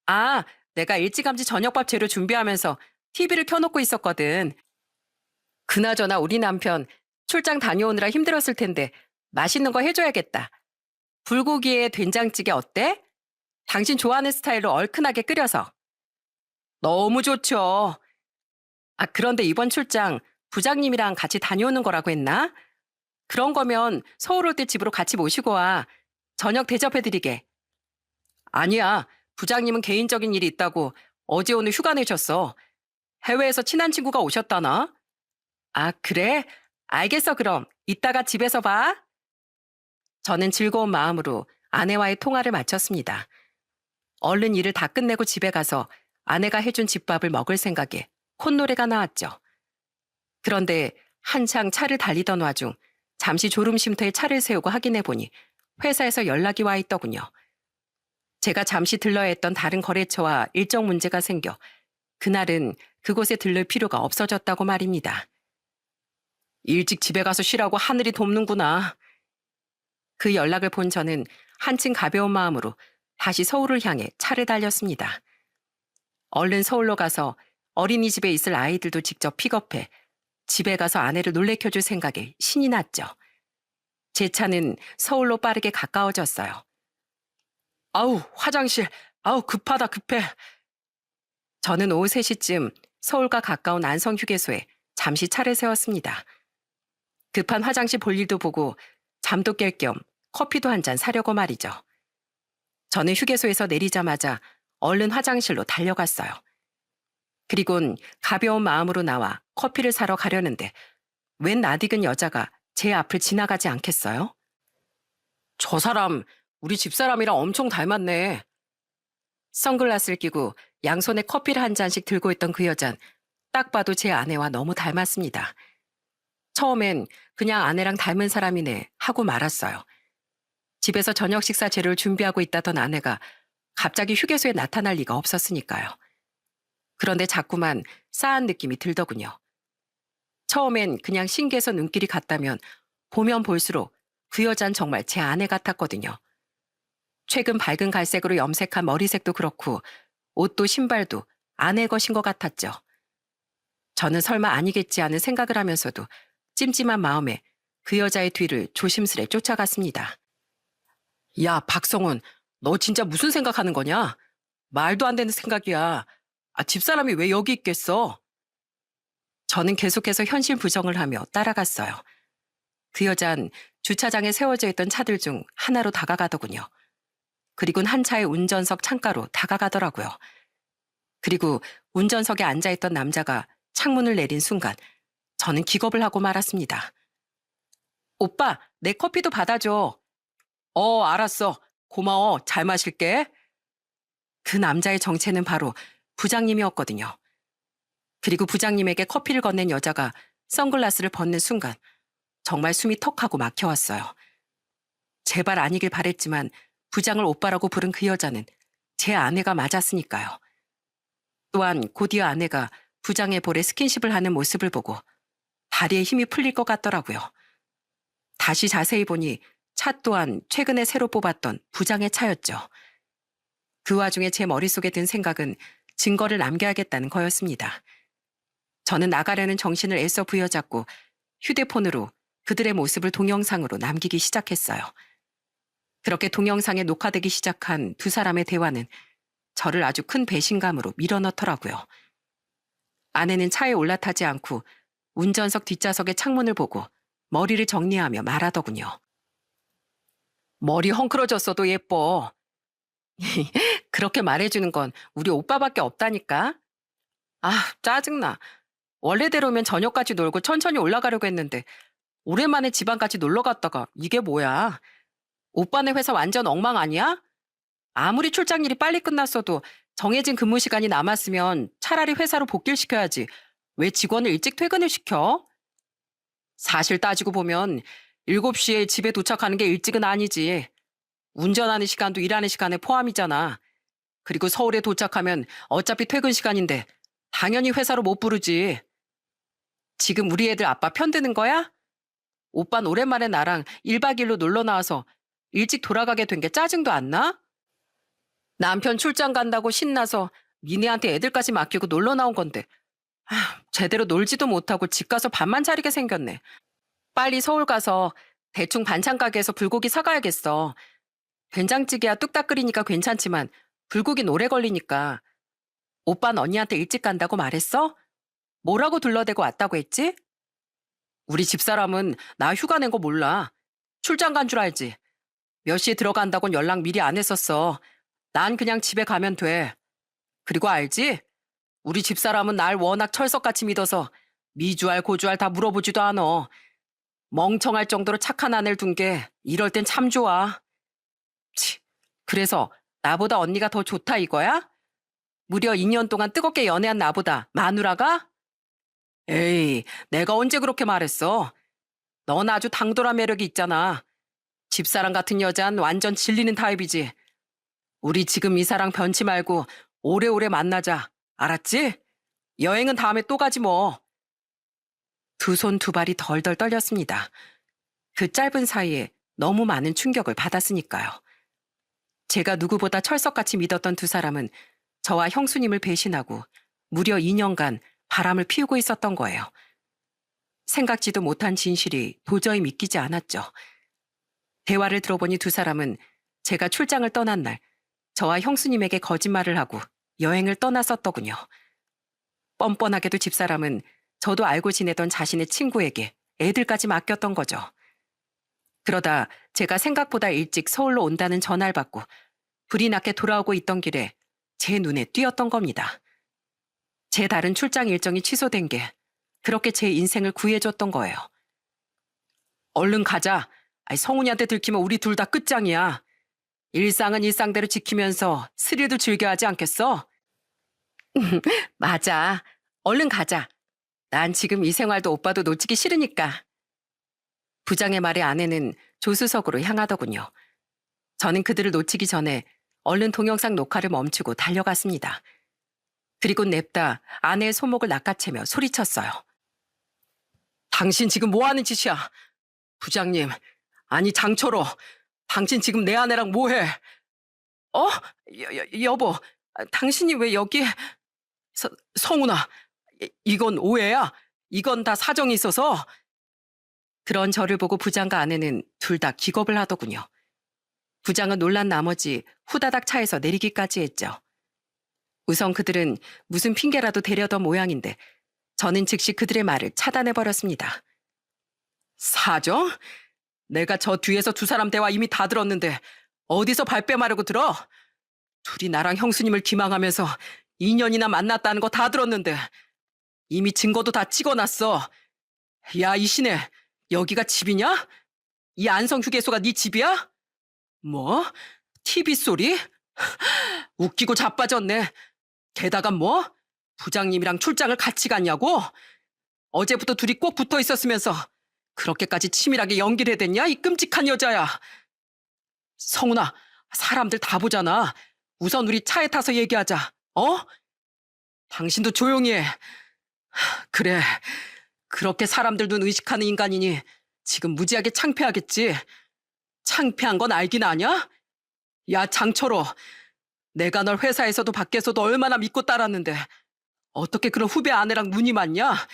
아, 내가 일찌감치 저녁밥 재료 준비하면서 TV를 켜놓고 있었거든. 그나저나 우리 남편 출장 다녀오느라 힘들었을 텐데 맛있는 거 해줘야겠다. 불고기에 된장찌개 어때? 당신 좋아하는 스타일로 얼큰하게 끓여서. 너무 좋죠. 아, 그런데 이번 출장 부장님이랑 같이 다녀오는 거라고 했나? 그런 거면 서울 올 때 집으로 같이 모시고 와. 저녁 대접해드리게. 아니야. 부장님은 개인적인 일이 있다고 어제 오늘 휴가 내셨어. 해외에서 친한 친구가 오셨다나? 아, 그래? 알겠어, 그럼. 이따가 집에서 봐. 저는 즐거운 마음으로 아내와의 통화를 마쳤습니다. 얼른 일을 다 끝내고 집에 가서 아내가 해준 집밥을 먹을 생각에 콧노래가 나왔죠. 그런데 한창 차를 달리던 와중 잠시 졸음쉼터에 차를 세우고 확인해 보니 회사에서 연락이 와 있더군요. 제가 잠시 들러야 했던 다른 거래처와 일정 문제가 생겨 그날은 그곳에 들를 필요가 없어졌다고 말입니다. 일찍 집에 가서 쉬라고 하늘이 돕는구나. 그 연락을 본 저는 한층 가벼운 마음으로 다시 서울을 향해 차를 달렸습니다. 얼른 서울로 가서 어린이집에 있을 아이들도 직접 픽업해 집에 가서 아내를 놀래켜줄 생각에 신이 났죠. 제 차는 서울로 빠르게 가까워졌어요. 아우, 화장실. 아우, 급하다, 급해. 저는 오후 3시쯤 서울과 가까운 안성 휴게소에 잠시 차를 세웠습니다. 급한 화장실 볼 일도 보고 잠도 깰 겸 커피도 한 잔 사려고 말이죠. 저는 휴게소에서 내리자마자 얼른 화장실로 달려갔어요. 그리곤 가벼운 마음으로 나와 커피를 사러 가려는데 웬 낯익은 여자가 제 앞을 지나가지 않겠어요? 저 사람 우리 집사람이랑 엄청 닮았네. 선글라스를 끼고 양손에 커피를 한 잔씩 들고 있던 그 여잔 딱 봐도 제 아내와 너무 닮았습니다. 처음엔 그냥 아내랑 닮은 사람이네 하고 말았어요. 집에서 저녁 식사 재료를 준비하고 있다던 아내가 갑자기 휴게소에 나타날 리가 없었으니까요. 그런데 자꾸만 싸한 느낌이 들더군요. 처음엔 그냥 신기해서 눈길이 갔다면 보면 볼수록 그 여잔 정말 제 아내 같았거든요. 최근 밝은 갈색으로 염색한 머리색도 그렇고 옷도 신발도 아내 것인 것 같았죠. 저는 설마 아니겠지 하는 생각을 하면서도 찜찜한 마음에 그 여자의 뒤를 조심스레 쫓아갔습니다. 야, 박성훈, 너 진짜 무슨 생각하는 거냐? 말도 안 되는 생각이야. 집사람이 왜 여기 있겠어? 저는 계속해서 현실 부정을 하며 따라갔어요. 그 여잔 주차장에 세워져 있던 차들 중 하나로 다가가더군요. 그리곤 한 차의 운전석 창가로 다가가더라고요. 그리고 운전석에 앉아있던 남자가 창문을 내린 순간 저는 기겁을 하고 말았습니다. 오빠, 내 커피도 받아줘. 알았어. 고마워. 잘 마실게. 그 남자의 정체는 바로 부장님이었거든요. 그리고 부장님에게 커피를 건넨 여자가 선글라스를 벗는 순간 정말 숨이 턱하고 막혀왔어요. 제발 아니길 바랬지만 부장을 오빠라고 부른 그 여자는 제 아내가 맞았으니까요. 또한 곧이어 아내가 부장의 볼에 스킨십을 하는 모습을 보고 다리에 힘이 풀릴 것 같더라고요. 다시 자세히 보니 차 또한 최근에 새로 뽑았던 부장의 차였죠. 그 와중에 제 머릿속에 든 생각은 증거를 남겨야겠다는 거였습니다. 저는 나가려는 정신을 애써 부여잡고 휴대폰으로 그들의 모습을 동영상으로 남기기 시작했어요. 그렇게 동영상에 녹화되기 시작한 두 사람의 대화는 저를 아주 큰 배신감으로 밀어넣더라고요. 아내는 차에 올라타지 않고 운전석 뒷좌석의 창문을 보고 머리를 정리하며 말하더군요. 머리 헝클어졌어도 예뻐. 그렇게 말해주는 건 우리 오빠밖에 없다니까. 짜증나. 원래대로면 저녁까지 놀고 천천히 올라가려고 했는데 오랜만에 지방까지 놀러 갔다가 이게 뭐야. 오빠네 회사 완전 엉망 아니야? 아무리 출장일이 빨리 끝났어도 정해진 근무 시간이 남았으면 차라리 회사로 복귀를 시켜야지. 왜 직원을 일찍 퇴근을 시켜? 사실 따지고 보면 7시에 집에 도착하는 게 일찍은 아니지. 운전하는 시간도 일하는 시간에 포함이잖아. 그리고 서울에 도착하면 어차피 퇴근 시간인데 당연히 회사로 못 부르지. 지금 우리 애들 아빠 편드는 거야? 오빤 오랜만에 나랑 1박 2일로 놀러 나와서 일찍 돌아가게 된 게 짜증도 안 나? 남편 출장 간다고 신나서 미네한테 애들까지 맡기고 놀러 나온 건데 제대로 놀지도 못하고 집 가서 밥만 차리게 생겼네. 빨리 서울 가서 대충 반찬 가게에서 불고기 사가야겠어. 된장찌개야 뚝딱 끓이니까 괜찮지만 불고기는 오래 걸리니까. 오빠는 언니한테 일찍 간다고 말했어? 뭐라고 둘러대고 왔다고 했지? 우리 집사람은 나 휴가 낸 거 몰라. 출장 간 줄 알지. 몇 시에 들어간다곤 연락 미리 안 했었어. 난 그냥 집에 가면 돼. 그리고 알지? 우리 집사람은 날 워낙 철석같이 믿어서 미주알 고주알 다 물어보지도 않아. 멍청할 정도로 착한 아내를 둔 게 이럴 땐 참 좋아. 그래서 나보다 언니가 더 좋다 이거야? 무려 2년 동안 뜨겁게 연애한 나보다 마누라가? 에이, 내가 언제 그렇게 말했어? 넌 아주 당돌한 매력이 있잖아. 집사람 같은 여잔 완전 질리는 타입이지. 우리 지금 이 사랑 변치 말고 오래오래 만나자. 알았지? 여행은 다음에 또 가지 뭐. 두 손 두 발이 덜덜 떨렸습니다. 그 짧은 사이에 너무 많은 충격을 받았으니까요. 제가 누구보다 철석같이 믿었던 두 사람은 저와 형수님을 배신하고 무려 2년간 바람을 피우고 있었던 거예요. 생각지도 못한 진실이 도저히 믿기지 않았죠. 대화를 들어보니 두 사람은 제가 출장을 떠난 날 저와 형수님에게 거짓말을 하고 여행을 떠났었더군요. 뻔뻔하게도 집사람은 저도 알고 지내던 자신의 친구에게 애들까지 맡겼던 거죠. 그러다 제가 생각보다 일찍 서울로 온다는 전화를 받고 불이 나게 돌아오고 있던 길에 제 눈에 띄었던 겁니다. 제 다른 출장 일정이 취소된 게 그렇게 제 인생을 구해줬던 거예요. 얼른 가자. 성훈이한테 들키면 우리 둘 다 끝장이야. 일상은 일상대로 지키면서 스릴도 즐겨야 하지 않겠어? 맞아. 얼른 가자. 난 지금 이 생활도 오빠도 놓치기 싫으니까. 부장의 말에 아내는 조수석으로 향하더군요. 저는 그들을 놓치기 전에 얼른 동영상 녹화를 멈추고 달려갔습니다. 그리고 냅다 아내의 손목을 낚아채며 소리쳤어요. 당신 지금 뭐 하는 짓이야? 부장님, 아니 장철호, 당신 지금 내 아내랑 뭐해? 여보, 당신이 왜 여기에... 성훈아, 이건 오해야. 이건 다 사정이 있어서. 그런 저를 보고 부장과 아내는 둘 다 기겁을 하더군요. 부장은 놀란 나머지 후다닥 차에서 내리기까지 했죠. 우선 그들은 무슨 핑계라도 대려던 모양인데 저는 즉시 그들의 말을 차단해버렸습니다. 사정? 내가 저 뒤에서 두 사람 대화 이미 다 들었는데 어디서 발뺌하려고 들어? 둘이 나랑 형수님을 기망하면서 2년이나 만났다는 거 다 들었는데 이미 증거도 다 찍어놨어. 야, 이신혜, 여기가 집이냐? 이 안성 휴게소가 네 집이야? 뭐? TV 소리? 웃기고 자빠졌네. 게다가 뭐? 부장님이랑 출장을 같이 갔냐고? 어제부터 둘이 꼭 붙어 있었으면서 그렇게까지 치밀하게 연기를 해댔냐? 이 끔찍한 여자야. 성훈아, 사람들 다 보잖아. 우선 우리 차에 타서 얘기하자. 당신도 조용히 해. 그래, 그렇게 사람들 눈 의식하는 인간이니 지금 무지하게 창피하겠지. 창피한 건 알긴 아냐? 야, 장철호, 내가 널 회사에서도 밖에서도 얼마나 믿고 따랐는데 어떻게 그런 후배 아내랑 눈이 맞냐?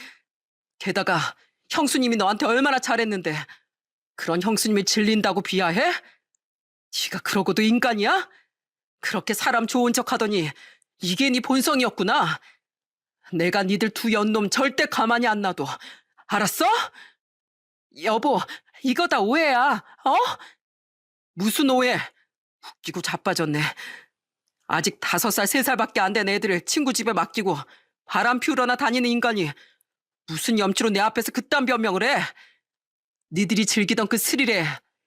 게다가 형수님이 너한테 얼마나 잘했는데 그런 형수님이 질린다고 비하해? 네가 그러고도 인간이야? 그렇게 사람 좋은 척하더니 이게 네 본성이었구나. 내가 니들 두 연놈 절대 가만히 안 놔둬. 알았어? 여보, 이거 다 오해야. 무슨 오해? 웃기고 자빠졌네. 아직 5살, 3살밖에 안 된 애들을 친구 집에 맡기고 바람 피우러나 다니는 인간이 무슨 염치로 내 앞에서 그딴 변명을 해? 니들이 즐기던 그 스릴에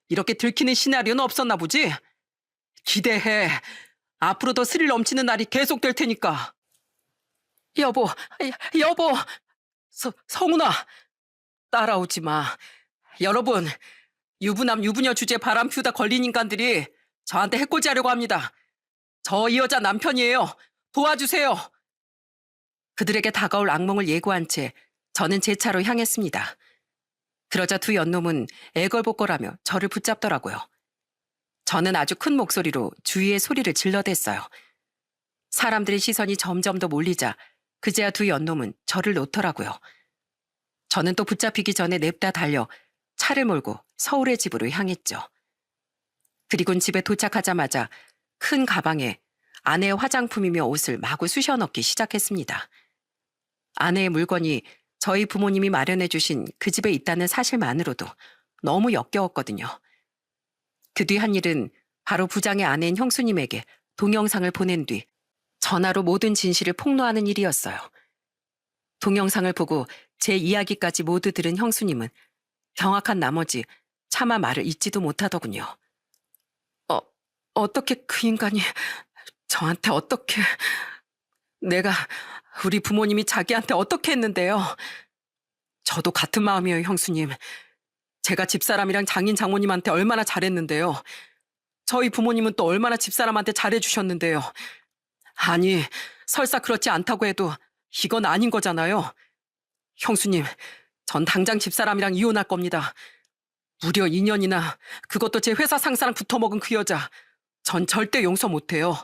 이렇게 들키는 시나리오는 없었나 보지? 기대해. 앞으로 더 스릴 넘치는 날이 계속될 테니까. 여보, 여보. 성훈아, 따라오지 마. 여러분, 유부남 유부녀 주제에 바람 피우다 걸린 인간들이 저한테 해코지하려고 합니다. 저 이 여자 남편이에요. 도와주세요. 그들에게 다가올 악몽을 예고한 채 저는 제 차로 향했습니다. 그러자 두 연놈은 애걸복걸하며 저를 붙잡더라고요. 저는 아주 큰 목소리로 주위에 소리를 질러댔어요. 사람들의 시선이 점점 더 몰리자 그제야 두 연놈은 저를 놓더라고요. 저는 또 붙잡히기 전에 냅다 달려 차를 몰고 서울의 집으로 향했죠. 그리곤 집에 도착하자마자 큰 가방에 아내의 화장품이며 옷을 마구 쑤셔 넣기 시작했습니다. 아내의 물건이 저희 부모님이 마련해 주신 그 집에 있다는 사실만으로도 너무 역겨웠거든요. 그 뒤 한 일은 바로 부장의 아내인 형수님에게 동영상을 보낸 뒤 전화로 모든 진실을 폭로하는 일이었어요. 동영상을 보고 제 이야기까지 모두 들은 형수님은 경악한 나머지 차마 말을 잇지도 못하더군요. 어떻게 그 인간이 저한테 어떻게... 내가 우리 부모님이 자기한테 어떻게 했는데요. 저도 같은 마음이에요, 형수님. 제가 집사람이랑 장인 장모님한테 얼마나 잘했는데요. 저희 부모님은 또 얼마나 집사람한테 잘해주셨는데요. 아니, 설사 그렇지 않다고 해도 이건 아닌 거잖아요. 형수님, 전 당장 집사람이랑 이혼할 겁니다. 무려 2년이나, 그것도 제 회사 상사랑 붙어먹은 그 여자, 전 절대 용서 못해요.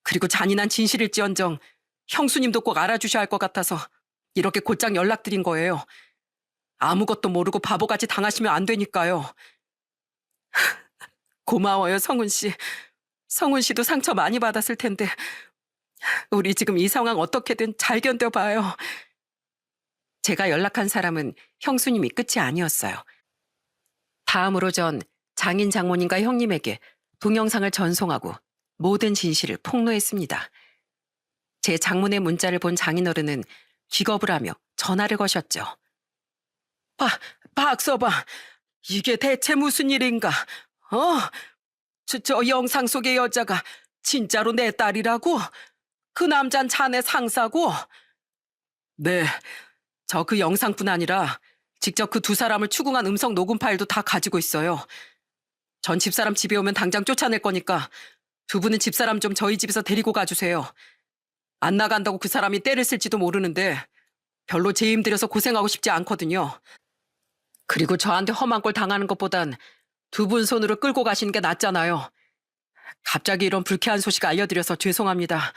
그리고 잔인한 진실일지언정 형수님도 꼭 알아주셔야 할 것 같아서 이렇게 곧장 연락드린 거예요. 아무것도 모르고 바보같이 당하시면 안 되니까요. 고마워요, 성훈 씨. 성훈 씨도 상처 많이 받았을 텐데 우리 지금 이 상황 어떻게든 잘 견뎌봐요. 제가 연락한 사람은 형수님이 끝이 아니었어요. 다음으로 전 장인 장모님과 형님에게 동영상을 전송하고 모든 진실을 폭로했습니다. 제 장문의 문자를 본 장인어른은 기겁을 하며 전화를 거셨죠. 박서방, 이게 대체 무슨 일인가? 저 영상 속의 여자가 진짜로 내 딸이라고? 그 남잔 자네 상사고? 네, 저 그 영상뿐 아니라 직접 그 두 사람을 추궁한 음성 녹음 파일도 다 가지고 있어요. 전 집사람 집에 오면 당장 쫓아낼 거니까 두 분은 집사람 좀 저희 집에서 데리고 가주세요. 안 나간다고 그 사람이 때를 쓸지도 모르는데 별로 제 힘 들여서 고생하고 싶지 않거든요. 그리고 저한테 험한 꼴 당하는 것보단 두 분 손으로 끌고 가시는 게 낫잖아요. 갑자기 이런 불쾌한 소식 알려드려서 죄송합니다.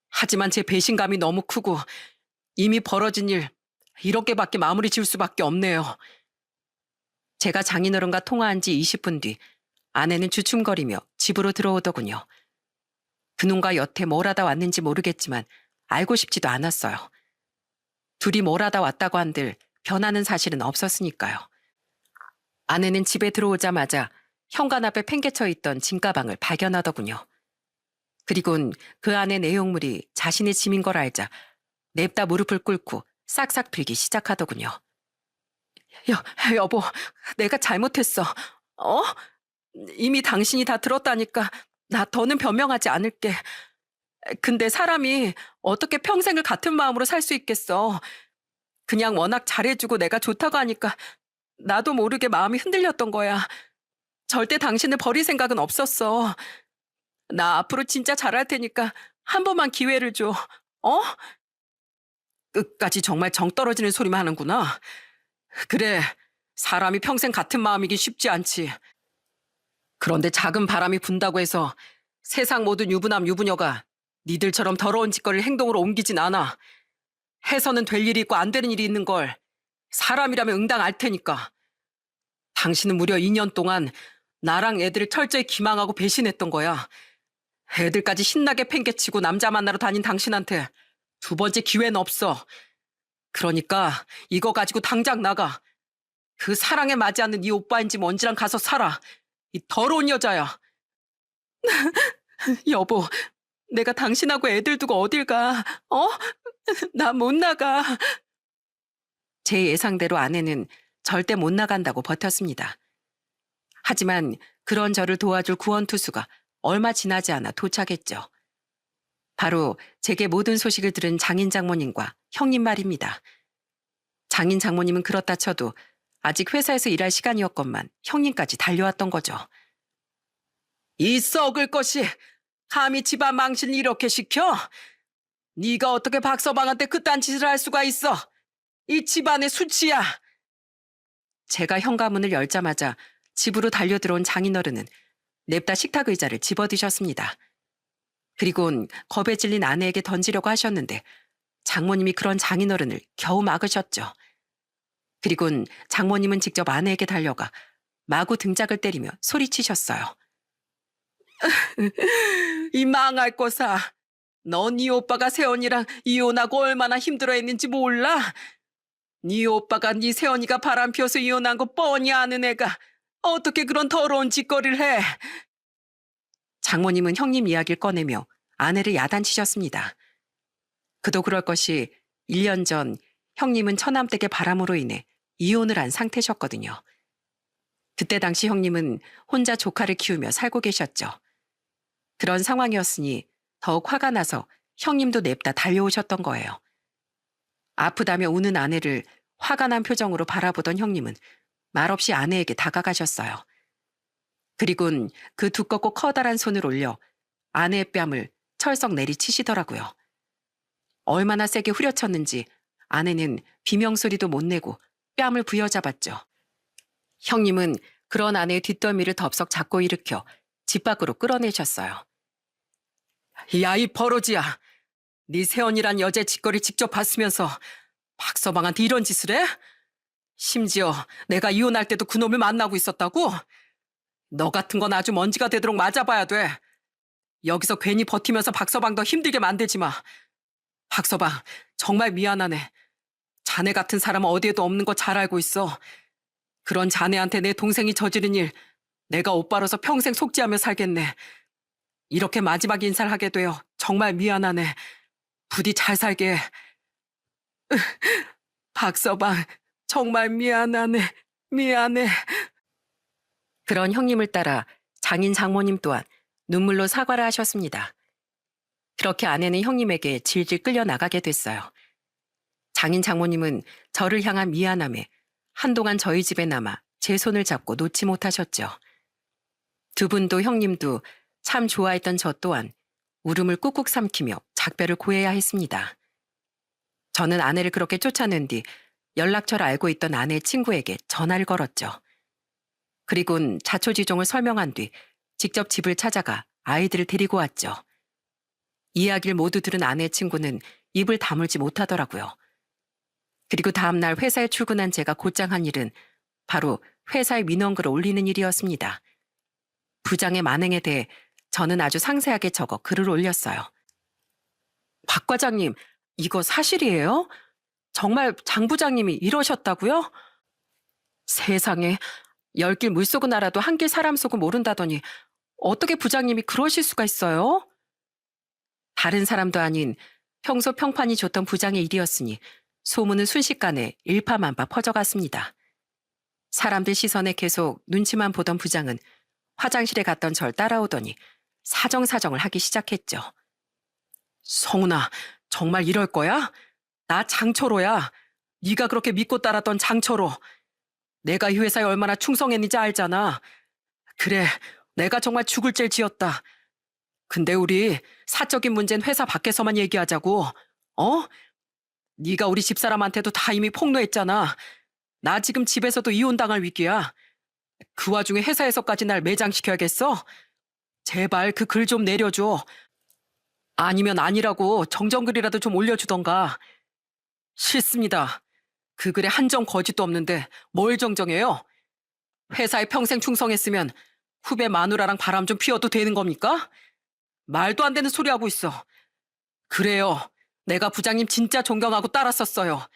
하지만 제 배신감이 너무 크고 이미 벌어진 일 이렇게밖에 마무리 지을 수밖에 없네요. 제가 장인어른과 통화한 지 20분 뒤 아내는 주춤거리며 집으로 들어오더군요. 그놈과 여태 뭘 하다 왔는지 모르겠지만 알고 싶지도 않았어요. 둘이 뭘 하다 왔다고 한들 변하는 사실은 없었으니까요. 아내는 집에 들어오자마자 현관 앞에 팽개쳐 있던 짐가방을 발견하더군요. 그리곤 그 안의 내용물이 자신의 짐인 걸 알자 냅다 무릎을 꿇고 싹싹 빌기 시작하더군요. 여보, 내가 잘못했어. 이미 당신이 다 들었다니까 나 더는 변명하지 않을게. 근데 사람이 어떻게 평생을 같은 마음으로 살 수 있겠어. 그냥 워낙 잘해주고 내가 좋다고 하니까 나도 모르게 마음이 흔들렸던 거야. 절대 당신을 버릴 생각은 없었어. 나 앞으로 진짜 잘할 테니까 한 번만 기회를 줘. 끝까지 정말 정 떨어지는 소리만 하는구나. 그래, 사람이 평생 같은 마음이긴 쉽지 않지. 그런데 작은 바람이 분다고 해서 세상 모든 유부남 유부녀가 니들처럼 더러운 짓거리를 행동으로 옮기진 않아. 해서는 될 일이 있고 안 되는 일이 있는 걸 사람이라면 응당 알 테니까. 당신은 무려 2년 동안 나랑 애들을 철저히 기망하고 배신했던 거야. 애들까지 신나게 팽개치고 남자 만나러 다닌 당신한테 두 번째 기회는 없어. 그러니까 이거 가지고 당장 나가. 그 사랑에 맞지 않는 네 오빠인지 뭔지랑 가서 살아. 이 더러운 여자야. 여보, 내가 당신하고 애들 두고 어딜 가? 나 못 나가. 제 예상대로 아내는 절대 못 나간다고 버텼습니다. 하지만 그런 저를 도와줄 구원투수가 얼마 지나지 않아 도착했죠. 바로 제게 모든 소식을 들은 장인 장모님과 형님 말입니다. 장인 장모님은 그렇다 쳐도 아직 회사에서 일할 시간이었건만 형님까지 달려왔던 거죠. 이 썩을 것이 감히 집안 망신을 이렇게 시켜? 네가 어떻게 박서방한테 그딴 짓을 할 수가 있어? 이 집안의 수치야. 제가 현관문을 열자마자 집으로 달려들어온 장인어른은 냅다 식탁 의자를 집어드셨습니다. 그리곤 겁에 질린 아내에게 던지려고 하셨는데 장모님이 그런 장인어른을 겨우 막으셨죠. 그리곤 장모님은 직접 아내에게 달려가 마구 등짝을 때리며 소리치셨어요. 이 망할 거사. 너 네 오빠가 세연이랑 이혼하고 얼마나 힘들어했는지 몰라? 네 오빠가 네 세연이가 바람 피워서 이혼한 거 뻔히 아는 애가 어떻게 그런 더러운 짓거리를 해? 장모님은 형님 이야기를 꺼내며 아내를 야단치셨습니다. 그도 그럴 것이 1년 전 형님은 처남댁의 바람으로 인해 이혼을 한 상태셨거든요. 그때 당시 형님은 혼자 조카를 키우며 살고 계셨죠. 그런 상황이었으니 더욱 화가 나서 형님도 냅다 달려오셨던 거예요. 아프다며 우는 아내를 화가 난 표정으로 바라보던 형님은 말없이 아내에게 다가가셨어요. 그리곤 그 두껍고 커다란 손을 올려 아내의 뺨을 철썩 내리치시더라고요. 얼마나 세게 후려쳤는지 아내는 비명소리도 못 내고 뺨을 부여잡았죠. 형님은 그런 아내의 뒷덜미를 덥석 잡고 일으켜 집 밖으로 끌어내셨어요. 야, 이 버러지야. 네 세연이란 여자의 짓거리 직접 봤으면서 박서방한테 이런 짓을 해? 심지어 내가 이혼할 때도 그놈을 만나고 있었다고? 너 같은 건 아주 먼지가 되도록 맞아봐야 돼. 여기서 괜히 버티면서 박서방 더 힘들게 만들지 마. 박서방, 정말 미안하네. 자네 같은 사람은 어디에도 없는 거 잘 알고 있어. 그런 자네한테 내 동생이 저지른 일 내가 오빠로서 평생 속지하며 살겠네. 이렇게 마지막 인사를 하게 되어 정말 미안하네. 부디 잘 살게. 박서방, 정말 미안하네. 미안해. 그런 형님을 따라 장인 장모님 또한 눈물로 사과를 하셨습니다. 그렇게 아내는 형님에게 질질 끌려 나가게 됐어요. 장인 장모님은 저를 향한 미안함에 한동안 저희 집에 남아 제 손을 잡고 놓지 못하셨죠. 두 분도 형님도 참 좋아했던 저 또한 울음을 꾹꾹 삼키며 작별을 고해야 했습니다. 저는 아내를 그렇게 쫓아낸 뒤 연락처를 알고 있던 아내의 친구에게 전화를 걸었죠. 그리곤 자초지종을 설명한 뒤 직접 집을 찾아가 아이들을 데리고 왔죠. 이야기를 모두 들은 아내의 친구는 입을 다물지 못하더라고요. 그리고 다음날 회사에 출근한 제가 곧장 한 일은 바로 회사에 민원글을 올리는 일이었습니다. 부장의 만행에 대해 저는 아주 상세하게 적어 글을 올렸어요. 박 과장님, 이거 사실이에요? 정말 장 부장님이 이러셨다고요? 세상에, 열길 물속은 알아도 한길 사람 속은 모른다더니 어떻게 부장님이 그러실 수가 있어요? 다른 사람도 아닌 평소 평판이 좋던 부장의 일이었으니 소문은 순식간에 일파만파 퍼져갔습니다. 사람들 시선에 계속 눈치만 보던 부장은 화장실에 갔던 절 따라오더니 사정사정을 하기 시작했죠. 성훈아, 정말 이럴 거야? 나 장철호야. 네가 그렇게 믿고 따랐던 장철호. 내가 이 회사에 얼마나 충성했는지 알잖아. 그래, 내가 정말 죽을 죄를 지었다. 근데 우리 사적인 문제는 회사 밖에서만 얘기하자고. 어? 네가 우리 집사람한테도 다 이미 폭로했잖아. 나 지금 집에서도 이혼당할 위기야. 그 와중에 회사에서까지 날 매장시켜야겠어? 제발 그 글 좀 내려줘. 아니면 아니라고 정정글이라도 좀 올려주던가. 싫습니다. 그 글에 한 점 거짓도 없는데 뭘 정정해요? 회사에 평생 충성했으면 후배 마누라랑 바람 좀 피워도 되는 겁니까? 말도 안 되는 소리 하고 있어. 그래요. 내가 부장님 진짜 존경하고 따랐었어요.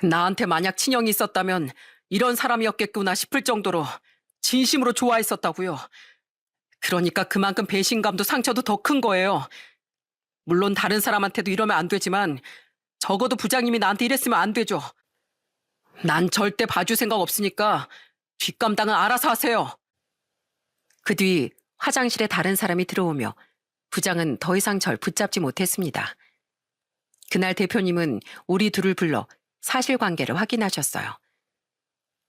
나한테 만약 친형이 있었다면 이런 사람이었겠구나 싶을 정도로 진심으로 좋아했었다고요. 그러니까 그만큼 배신감도 상처도 더 큰 거예요. 물론 다른 사람한테도 이러면 안 되지만 적어도 부장님이 나한테 이랬으면 안 되죠. 난 절대 봐줄 생각 없으니까 뒷감당은 알아서 하세요. 그 뒤 화장실에 다른 사람이 들어오며 부장은 더 이상 절 붙잡지 못했습니다. 그날 대표님은 우리 둘을 불러 사실관계를 확인하셨어요.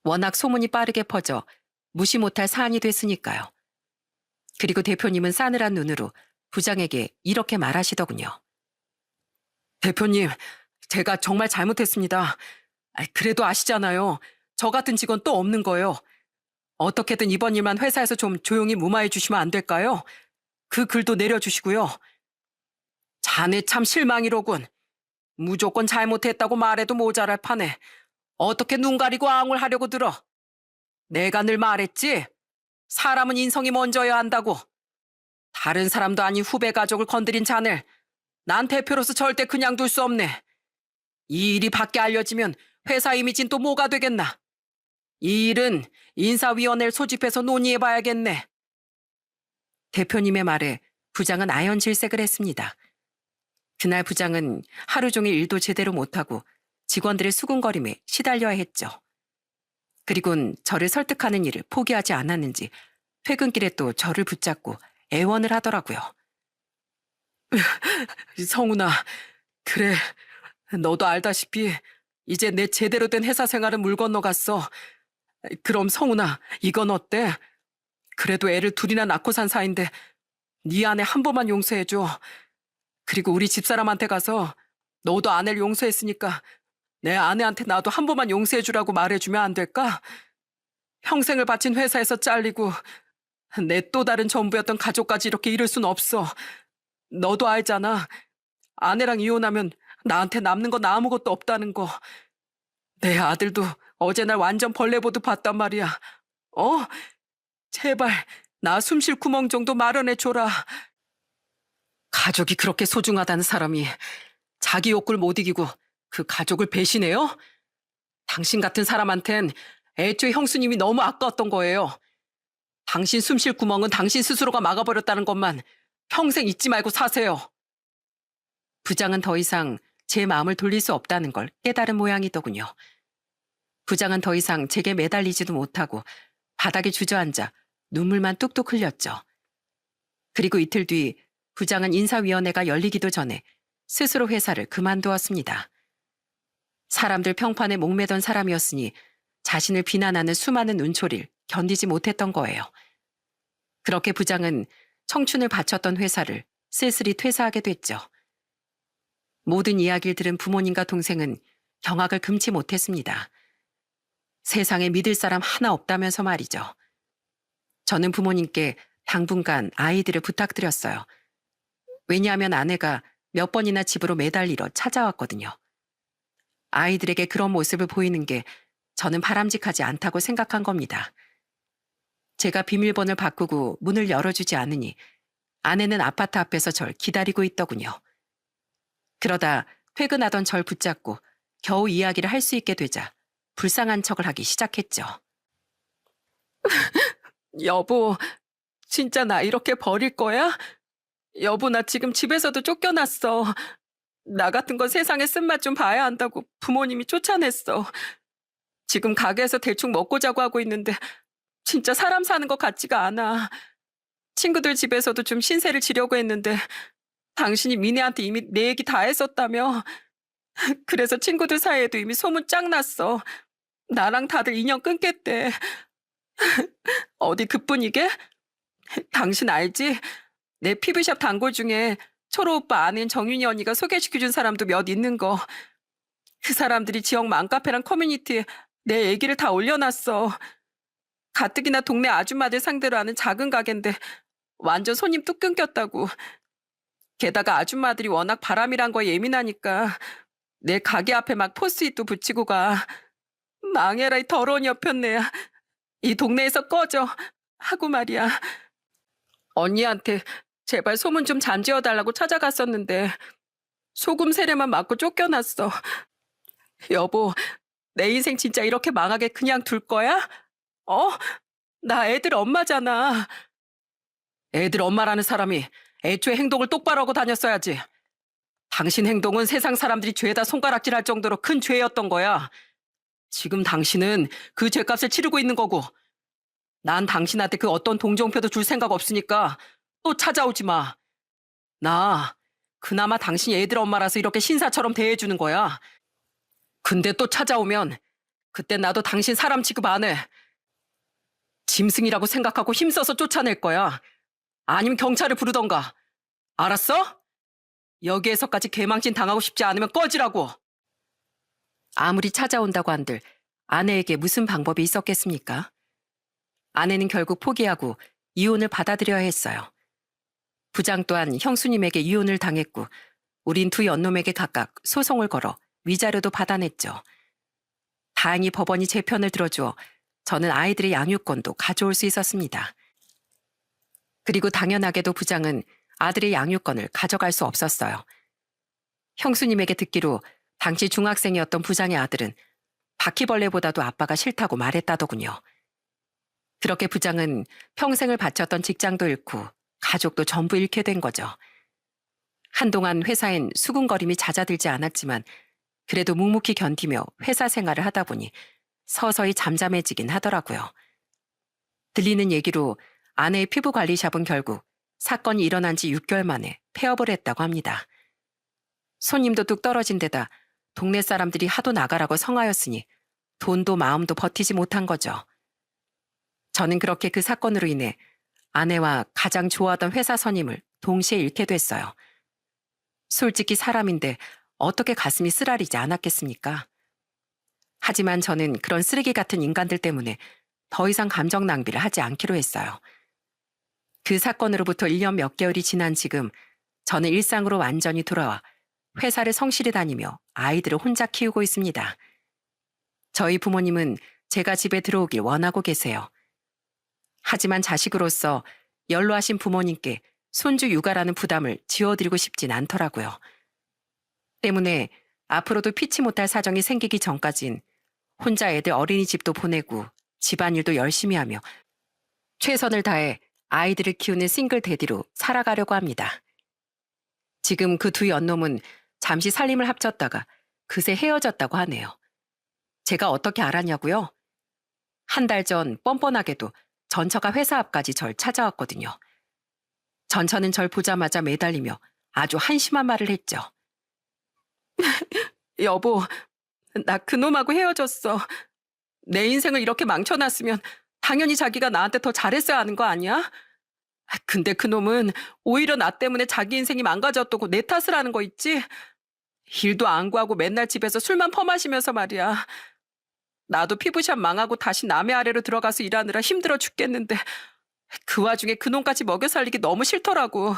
워낙 소문이 빠르게 퍼져 무시 못할 사안이 됐으니까요. 그리고 대표님은 싸늘한 눈으로 부장에게 이렇게 말하시더군요. 대표님, 제가 정말 잘못했습니다. 그래도 아시잖아요. 저 같은 직원 또 없는 거예요. 어떻게든 이번 일만 회사에서 좀 조용히 무마해 주시면 안 될까요? 그 글도 내려주시고요. 자네 참 실망이로군. 무조건 잘못했다고 말해도 모자랄 판에 어떻게 눈 가리고 앙을 하려고 들어. 내가 늘 말했지. 사람은 인성이 먼저여야 한다고. 다른 사람도 아닌 후배 가족을 건드린 자네를 난 대표로서 절대 그냥 둘 수 없네. 이 일이 밖에 알려지면 회사 이미지는 또 뭐가 되겠나. 이 일은 인사위원회를 소집해서 논의해봐야겠네. 대표님의 말에 부장은 아연질색을 했습니다. 그날 부장은 하루 종일 일도 제대로 못하고 직원들의 수군거림에 시달려야 했죠. 그리곤 저를 설득하는 일을 포기하지 않았는지 퇴근길에 또 저를 붙잡고 애원을 하더라고요. 성훈아, 그래. 너도 알다시피 이제 내 제대로 된 회사 생활은 물 건너갔어. 그럼 성훈아, 이건 어때? 그래도 애를 둘이나 낳고 산 사이인데 네 아내 한 번만 용서해줘. 그리고 우리 집사람한테 가서 너도 아내를 용서했으니까 내 아내한테 나도 한 번만 용서해주라고 말해주면 안 될까? 평생을 바친 회사에서 잘리고 내 또 다른 전부였던 가족까지 이렇게 잃을 순 없어. 너도 알잖아. 아내랑 이혼하면 나한테 남는 건 아무것도 없다는 거. 내 아들도 어제 날 완전 벌레 보듯 봤단 말이야. 어? 제발 나 숨 쉴 구멍 정도 마련해줘라. 가족이 그렇게 소중하다는 사람이 자기 욕구를 못 이기고 그 가족을 배신해요? 당신 같은 사람한텐 애초에 형수님이 너무 아까웠던 거예요. 당신 숨 쉴 구멍은 당신 스스로가 막아버렸다는 것만 평생 잊지 말고 사세요. 부장은 더 이상 제 마음을 돌릴 수 없다는 걸 깨달은 모양이더군요. 부장은 더 이상 제게 매달리지도 못하고 바닥에 주저앉아 눈물만 뚝뚝 흘렸죠. 그리고 이틀 뒤 부장은 인사위원회가 열리기도 전에 스스로 회사를 그만두었습니다. 사람들 평판에 목매던 사람이었으니 자신을 비난하는 수많은 눈초리를 견디지 못했던 거예요. 그렇게 부장은 청춘을 바쳤던 회사를 쓸쓸히 퇴사하게 됐죠. 모든 이야기를 들은 부모님과 동생은 경악을 금치 못했습니다. 세상에 믿을 사람 하나 없다면서 말이죠. 저는 부모님께 당분간 아이들을 부탁드렸어요. 왜냐하면 아내가 몇 번이나 집으로 매달리러 찾아왔거든요. 아이들에게 그런 모습을 보이는 게 저는 바람직하지 않다고 생각한 겁니다. 제가 비밀번호를 바꾸고 문을 열어주지 않으니 아내는 아파트 앞에서 절 기다리고 있더군요. 그러다 퇴근하던 절 붙잡고 겨우 이야기를 할 수 있게 되자 불쌍한 척을 하기 시작했죠. 여보, 진짜 나 이렇게 버릴 거야? 여보, 나 지금 집에서도 쫓겨났어. 나 같은 건 세상의 쓴맛 좀 봐야 한다고 부모님이 쫓아냈어. 지금 가게에서 대충 먹고 자고 하고 있는데 진짜 사람 사는 것 같지가 않아. 친구들 집에서도 좀 신세를 지려고 했는데 당신이 미네한테 이미 내 얘기 다 했었다며. 그래서 친구들 사이에도 이미 소문 쫙 났어. 나랑 다들 인연 끊겠대. 어디 그뿐이게? 당신 알지? 내 피부샵 단골 중에 초로 오빠 아는 정윤이 언니가 소개시켜준 사람도 몇 있는 거. 그 사람들이 지역 맘카페랑 커뮤니티에 내 얘기를 다 올려놨어. 가뜩이나 동네 아줌마들 상대로 하는 작은 가게인데 완전 손님 뚝 끊겼다고. 게다가 아줌마들이 워낙 바람이란 거에 예민하니까 내 가게 앞에 막 포스트잇도 붙이고 가. 망해라 이 더러운 여편네야. 이 동네에서 꺼져 하고 말이야. 언니한테 제발 소문 좀 잠재워달라고 찾아갔었는데 소금 세례만 맞고 쫓겨났어. 여보, 내 인생 진짜 이렇게 망하게 그냥 둘 거야? 어? 나 애들 엄마잖아. 애들 엄마라는 사람이 애초에 행동을 똑바로 하고 다녔어야지. 당신 행동은 세상 사람들이 죄다 손가락질할 정도로 큰 죄였던 거야. 지금 당신은 그 죄값을 치르고 있는 거고 난 당신한테 그 어떤 동정표도 줄 생각 없으니까 또 찾아오지 마. 나 그나마 당신이 애들 엄마라서 이렇게 신사처럼 대해주는 거야. 근데 또 찾아오면 그때 나도 당신 사람 취급 안 해. 짐승이라고 생각하고 힘써서 쫓아낼 거야. 아니면 경찰을 부르던가. 알았어? 여기에서까지 개망신 당하고 싶지 않으면 꺼지라고. 아무리 찾아온다고 한들 아내에게 무슨 방법이 있었겠습니까? 아내는 결국 포기하고 이혼을 받아들여야 했어요. 부장 또한 형수님에게 이혼을 당했고 우린 두 연놈에게 각각 소송을 걸어 위자료도 받아냈죠. 다행히 법원이 제 편을 들어주어 저는 아이들의 양육권도 가져올 수 있었습니다. 그리고 당연하게도 부장은 아들의 양육권을 가져갈 수 없었어요. 형수님에게 듣기로 당시 중학생이었던 부장의 아들은 바퀴벌레보다도 아빠가 싫다고 말했다더군요. 그렇게 부장은 평생을 바쳤던 직장도 잃고 가족도 전부 잃게 된 거죠. 한동안 회사엔 수군거림이 잦아들지 않았지만 그래도 묵묵히 견디며 회사 생활을 하다 보니 서서히 잠잠해지긴 하더라고요. 들리는 얘기로 아내의 피부관리샵은 결국 사건이 일어난 지 6개월 만에 폐업을 했다고 합니다. 손님도 뚝 떨어진 데다 동네 사람들이 하도 나가라고 성하였으니 돈도 마음도 버티지 못한 거죠. 저는 그렇게 그 사건으로 인해 아내와 가장 좋아하던 회사 선임을 동시에 잃게 됐어요. 솔직히 사람인데 어떻게 가슴이 쓰라리지 않았겠습니까? 하지만 저는 그런 쓰레기 같은 인간들 때문에 더 이상 감정 낭비를 하지 않기로 했어요. 그 사건으로부터 1년 몇 개월이 지난 지금 저는 일상으로 완전히 돌아와 회사를 성실히 다니며 아이들을 혼자 키우고 있습니다. 저희 부모님은 제가 집에 들어오길 원하고 계세요. 하지만 자식으로서 연로하신 부모님께 손주 육아라는 부담을 지워드리고 싶진 않더라고요. 때문에 앞으로도 피치 못할 사정이 생기기 전까진 혼자 애들 어린이집도 보내고 집안일도 열심히 하며 최선을 다해 아이들을 키우는 싱글 대디로 살아가려고 합니다. 지금 그 두 연놈은 잠시 살림을 합쳤다가 그새 헤어졌다고 하네요. 제가 어떻게 알았냐고요? 한 달 전 뻔뻔하게도 전처가 회사 앞까지 절 찾아왔거든요. 전처는 절 보자마자 매달리며 아주 한심한 말을 했죠. 여보, 나 그놈하고 헤어졌어. 내 인생을 이렇게 망쳐놨으면 당연히 자기가 나한테 더 잘했어야 하는 거 아니야? 근데 그놈은 오히려 나 때문에 자기 인생이 망가졌다고 내 탓을 하는 거 있지? 일도 안 구하고 맨날 집에서 술만 퍼마시면서 말이야. 나도 피부샵 망하고 다시 남의 아래로 들어가서 일하느라 힘들어 죽겠는데 그 와중에 그놈까지 먹여 살리기 너무 싫더라고.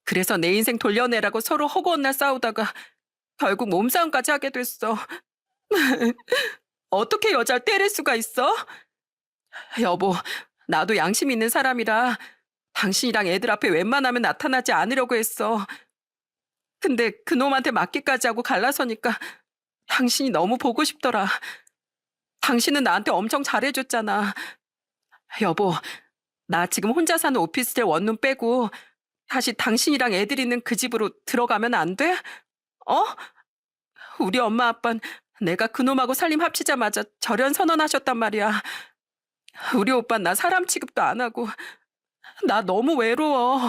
그래서 내 인생 돌려내라고 서로 허구한 날 싸우다가 결국 몸싸움까지 하게 됐어. 어떻게 여자를 때릴 수가 있어? 여보, 나도 양심 있는 사람이라 당신이랑 애들 앞에 웬만하면 나타나지 않으려고 했어. 근데 그놈한테 맞기까지 하고 갈라서니까 당신이 너무 보고 싶더라. 당신은 나한테 엄청 잘해줬잖아. 여보, 나 지금 혼자 사는 오피스텔 원룸 빼고 다시 당신이랑 애들 있는 그 집으로 들어가면 안 돼? 어? 우리 엄마 아빠는 내가 그놈하고 살림 합치자마자 절연 선언하셨단 말이야. 우리 오빠는 나 사람 취급도 안 하고 나 너무 외로워.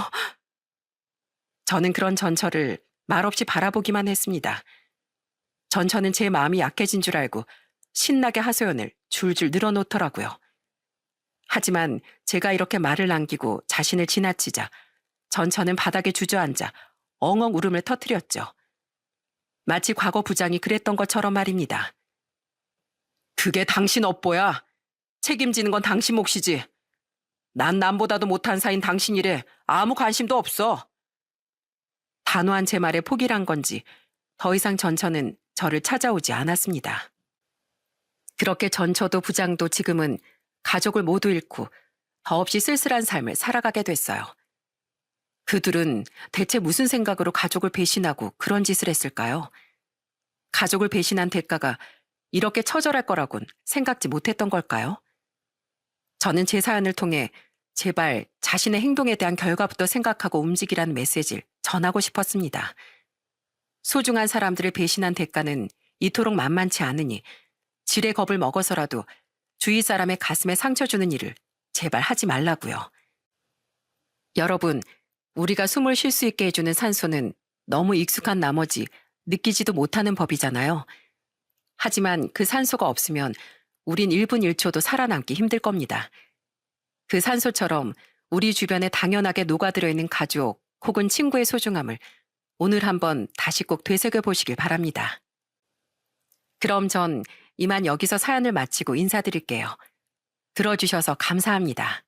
저는 그런 전처를 말없이 바라보기만 했습니다. 전처는 제 마음이 약해진 줄 알고 신나게 하소연을 줄줄 늘어놓더라고요. 하지만 제가 이렇게 말을 남기고 자신을 지나치자 전처는 바닥에 주저앉아 엉엉 울음을 터뜨렸죠. 마치 과거 부장이 그랬던 것처럼 말입니다. 그게 당신 업보야. 책임지는 건 당신 몫이지. 난 남보다도 못한 사인 당신 일에 아무 관심도 없어. 단호한 제 말에 포기를 한 건지 더 이상 전처는 저를 찾아오지 않았습니다. 그렇게 전처도 부장도 지금은 가족을 모두 잃고 더없이 쓸쓸한 삶을 살아가게 됐어요. 그들은 대체 무슨 생각으로 가족을 배신하고 그런 짓을 했을까요? 가족을 배신한 대가가 이렇게 처절할 거라곤 생각지 못했던 걸까요? 저는 제 사연을 통해 제발 자신의 행동에 대한 결과부터 생각하고 움직이라는 메시지를 전하고 싶었습니다. 소중한 사람들을 배신한 대가는 이토록 만만치 않으니 지레 겁을 먹어서라도 주위 사람의 가슴에 상처 주는 일을 제발 하지 말라고요. 여러분, 우리가 숨을 쉴 수 있게 해주는 산소는 너무 익숙한 나머지 느끼지도 못하는 법이잖아요. 하지만 그 산소가 없으면 우린 1분 1초도 살아남기 힘들 겁니다. 그 산소처럼 우리 주변에 당연하게 녹아들어 있는 가족 혹은 친구의 소중함을 오늘 한번 다시 꼭 되새겨 보시길 바랍니다. 그럼 전 이만 여기서 사연을 마치고 인사드릴게요. 들어주셔서 감사합니다.